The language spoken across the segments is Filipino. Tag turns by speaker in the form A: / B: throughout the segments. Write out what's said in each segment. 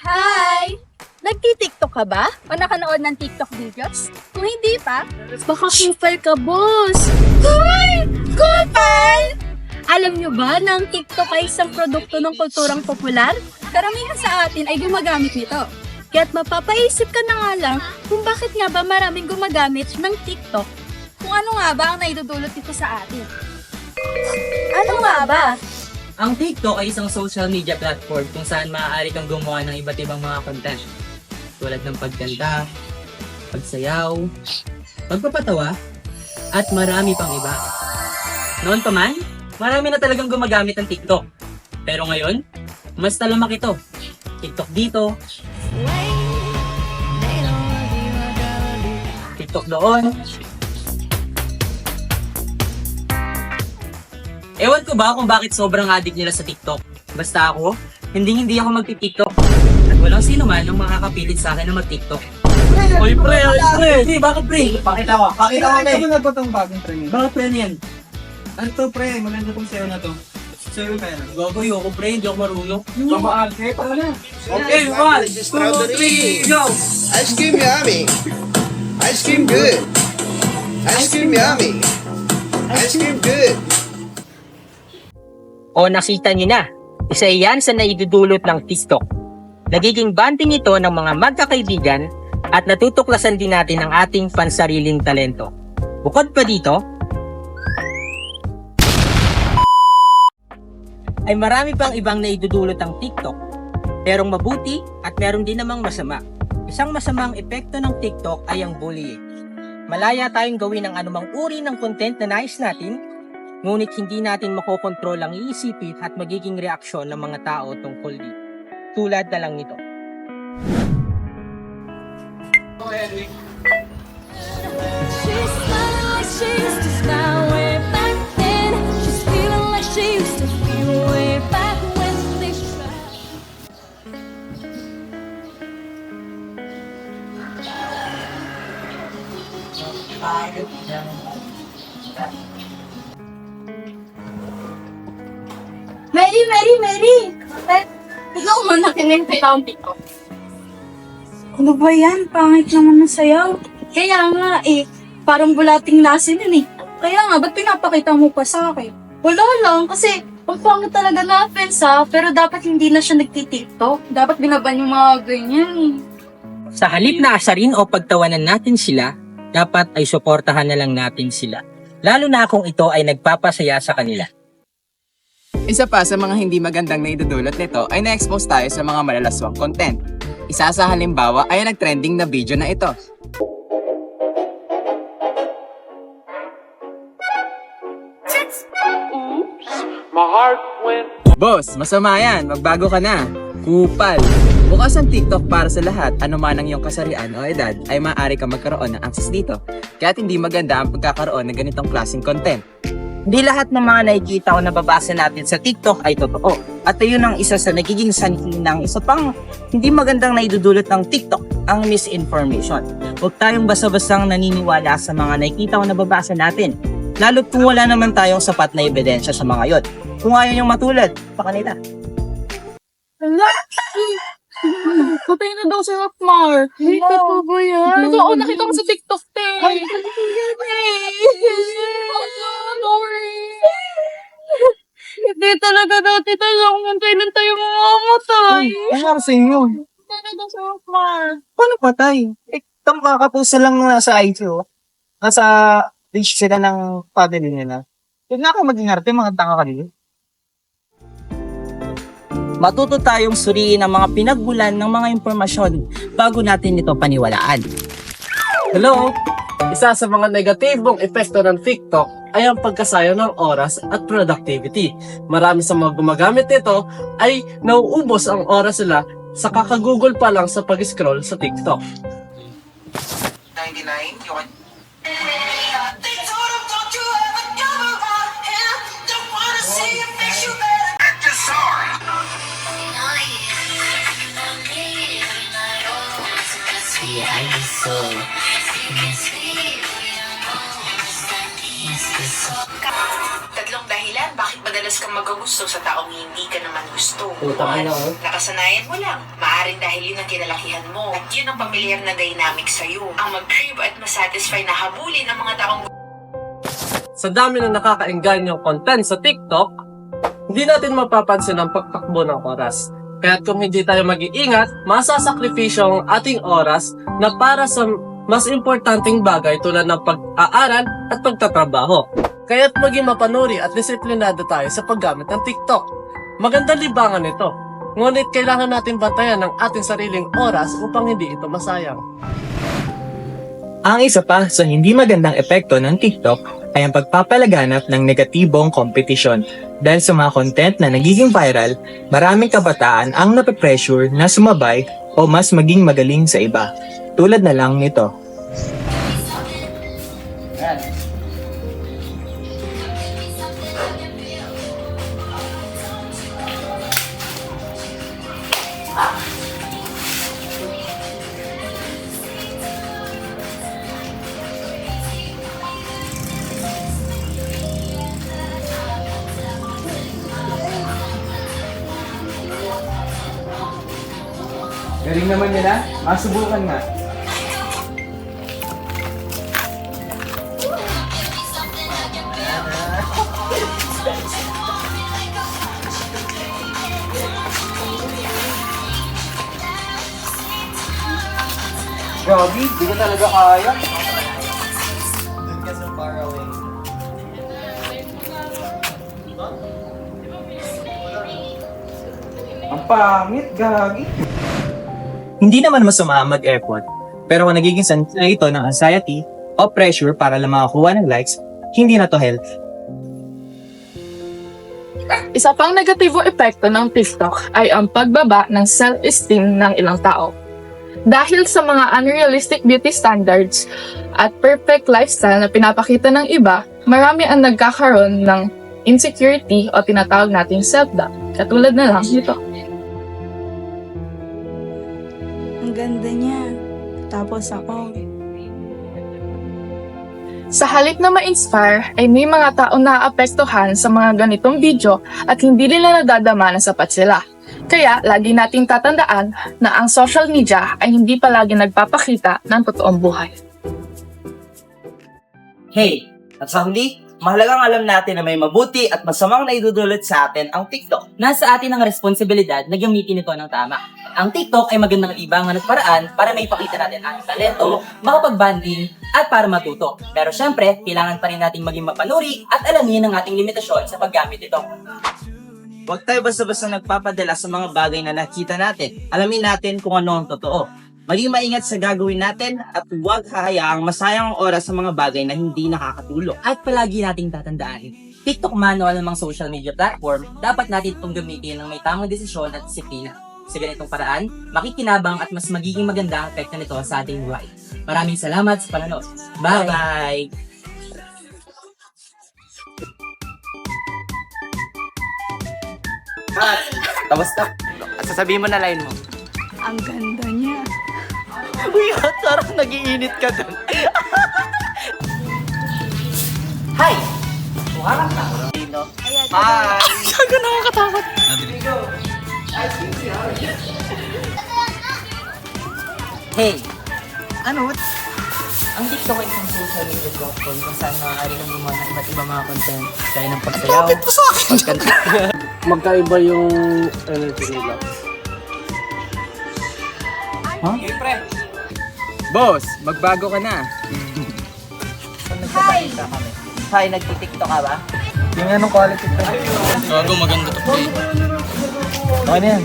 A: Hi! Nagti-TikTok ka ba? O nakanood ng TikTok videos? Kung hindi pa, baka kupal ka, boss! Hoy! Kupal! Alam nyo ba na ang TikTok ay isang produkto ng kulturang popular? Karamihan sa atin ay gumagamit nito. Kaya't mapapaisip ka na nga lang kung bakit nga ba maraming gumagamit ng TikTok. Kung ano nga ba ang naidudulot nito sa atin. Ano nga ba?
B: Ang TikTok ay isang social media platform kung saan maaari kang gumawa ng iba't ibang mga content. Tulad ng pagkanta, pagsayaw, pagpapatawa, at marami pang iba. Noon pa man, marami na talagang gumagamit ng TikTok. Pero ngayon, mas talamak ito. TikTok dito, TikTok doon. Ewan ko ba kung bakit sobrang addict nila sa TikTok. Basta ako, hindi ako magti-TikTok. At walang sino man ang makakapilit sa akin na mag-TikTok. Oy pre! Hey, bakit pre?
C: Pakita mo,
D: Ito
C: pre.
D: na ba itong bagong training?
B: Bakit pre yan?
D: Ano to pre, maganda tong sayo na to. Sayo pa yan.
B: Gogoy ako pre, hindi ako marunong.
D: Kamaan, kaya pala na.
B: Okay, 1, 2, 3, go!
C: Ice cream yummy. Ice cream good. Ice cream yummy. Ice cream good.
B: O nakita niyo na, isa iyan sa naidudulot ng TikTok. Nagiging banding ito ng mga magkakaibigan at natutuklasan din natin ang ating pansariling talento. Bukod pa dito, ay marami pang ibang naidudulot ang TikTok. Merong mabuti at meron din namang masama. Isang masamang epekto ng TikTok ay ang bullying. Malaya tayong gawin ang anumang uri ng content na nais natin, ngunit hindi natin makokontrol ang iisipin at magiging reaksyon ng mga tao tungkol dito. Tulad na lang nito.
E: She's smiling like she used to smile way back then. She's feeling like she used to feel way back when they tried.
A: Mary! Ikaw mo nakinintay ang TikTok. Ano ba yan? Pangit naman ng sayaw. Kaya nga parang bulating lasin yun eh. Kaya nga, ba't pinapakita mo pa sa akin? Wala lang, kasi ang pangit talaga na offense pero dapat hindi na siya nagti-TikTok. Dapat binaban yung mga ganyan eh.
B: Sa halip na asarin o pagtawanan natin sila, dapat ay suportahan na lang natin sila. Lalo na kung ito ay nagpapasaya sa kanila.
F: Isa pa sa mga hindi magandang naidudulot nito ay na-expose tayo sa mga malalaswang content. Isa sa halimbawa ay ang nag-trending na video na ito. Boss, masama yan. Magbago ka na. Kupal. Bukas ang TikTok para sa lahat, anuman ang iyong kasarian o edad, ay maaari ka magkaroon ng access dito. Kaya't hindi maganda ang pagkakaroon ng ganitong klaseng content.
B: Hindi lahat ng mga nakikita o nababasa natin sa TikTok ay totoo. At ayun ang isa sa nagiging sanhi ng isa pang hindi magandang naidudulot ng TikTok, ang misinformation. Huwag tayong basta-bastang naniniwala sa mga nakikita o nababasa natin. Lalo't kung wala naman tayong sapat na ebidensya sa mga yon. Kung ayaw niyong matulad, pa kanila.
A: Patay na daw si Rockmar. Ito ba yan? Ito, nakita ko sa TikTok, te. Ay, hindi talaga dati tayo nantay yung mga matay.
D: Ano sa inyo?
A: Patay na daw si Rockmar.
D: Paano patay? Itong kakapusa lang nasa IG, oh. Nasa page sila ng family nila. Huwag nga kayo maging arte, mga tanga ka dito.
B: Matuto tayong suriin ang mga pinagbulan ng mga impormasyon bago natin ito paniwalaan.
G: Hello! Isa sa mga negatibong epekto ng TikTok ay ang pagkasayang ng oras at productivity. Marami sa mga gumagamit nito ay nauubos ang oras nila sa kakagugol pa lang sa pag-scroll sa TikTok.
C: 99, you want...
H: posibleng dahilan bakit madalas kang magagusto sa taong hindi ka naman gusto.
B: Utang na, oh.
H: Nakasanayan mo lang. Maaring dahil yun ang kinalakihan mo. At yun ang pamilyar na dynamic sa'yo. Ang mag-crave at masatisfy na habulin ng mga taong
G: Sa dami ng nakakaenganyong content sa TikTok, hindi natin mapapansin ang pagtakbo ng oras. Kaya kung hindi tayo mag-iingat, masasakripisyo ang ating oras na para sa mas importanteng bagay tulad ng pag-aaral at pagtatrabaho. Kaya't maging mapanuri at disiplinado tayo sa paggamit ng TikTok. Magandang libangan ito. Ngunit kailangan natin bantayan ang ating sariling oras upang hindi ito masayang.
F: Ang isa pa sa hindi magandang epekto ng TikTok ay ang pagpapalaganap ng negatibong kompetisyon. Dahil sa mga content na nagiging viral, maraming kabataan ang nape-pressure na sumabay o mas maging magaling sa iba. Tulad na lang nito. Galing naman nila, masubukan nga. Grabe, di ko talaga kaya.
C: Don't get so far away.
F: Ang pangit, gagi. Hindi naman masama mag-effort, pero kung nagiging sanay ito ng anxiety o pressure para lang makakuha ng likes, hindi na to health.
I: Isa pang negatibong epekto ng TikTok ay ang pagbaba ng self-esteem ng ilang tao. Dahil sa mga unrealistic beauty standards at perfect lifestyle na pinapakita ng iba, marami ang nagkakaroon ng insecurity o tinatawag nating self-doubt. Katulad na lang nito.
A: Ang ganda niya. Tapos ako.
I: Sa halip na ma-inspire, ay may mga taong naaapektuhan sa mga ganitong video at hindi nila nadadama na sapat sila. Kaya, lagi nating tatandaan na ang social media ay hindi palagi nagpapakita ng totoong buhay.
J: Hey, at sa huli, mahalagang alam natin na may mabuti at masamang naidudulot sa atin ang TikTok.
B: Nasa atin ang responsibilidad na gamitin ito ng tama. Ang TikTok ay magandang libangan at paraan para maipakita natin ang talento, makapag-banding, at para matuto. Pero syempre, kailangan pa rin nating maging mapanuri at alamin ang ating limitasyon sa paggamit ito.
J: Huwag tayo basta-basta nagpapadala sa mga bagay na nakita natin. Alamin natin kung ano ang totoo. Maging maingat sa gagawin natin at huwag hahayaang masayang ang oras sa mga bagay na hindi nakakatulong.
B: At palagi nating tatandaan, TikTok man o anumang social media platform, dapat natin itong gamitin ng may tamang desisyon at disiplina. Sa ganitong paraan, makikinabang at mas magiging maganda ang epekto nito sa ating buhay. Maraming salamat sa panonood. Bye-bye!
J: Tapos na. Sasabihin mo na line mo.
A: Ang ganda niya.
J: Uy, parang nagiinit ka dun.
B: Hi! Tuharap na!
J: Hi!
I: Saga nakakatakot.
B: Hey!
J: Ano?
B: Ang TikTok ay isang social media platform kung saan maaari kang gumawa ng iba't ibang mga content gaya ng pagsayaw, pagkanta.
G: Magkaiba yung energy nila.
F: Boss, magbago ka na.
J: Hi, nagtitiktok ka ba?
F: Yung anong quality pa?
B: Gago, maganda to play.
F: Okay na yan.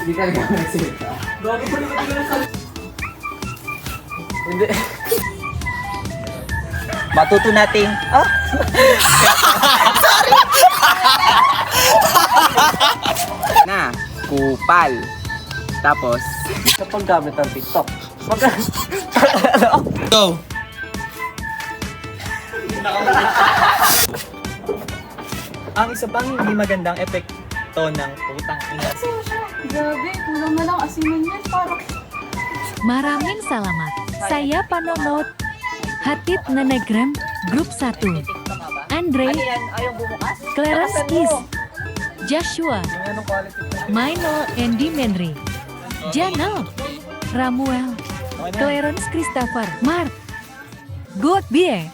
G: Hindi ka nagsalita. Hindi.
J: Matuto nating... Ah?
F: Na, kupal. Tapos,
G: Kapag gamit ng TikTok.
B: Go!
F: ang isa pang hindi magandang epekto ng putang ina.
E: Grabe, kulang na lang asinan yan. Parang
K: Maraming salamat. Saya panonood. Hatid na negrem
E: Group 1, Andre, Clarence Kiss, Joshua, Milo and Dimenry, Janelle, Ramuel, Clarence Christopher, Mark, Good Beer,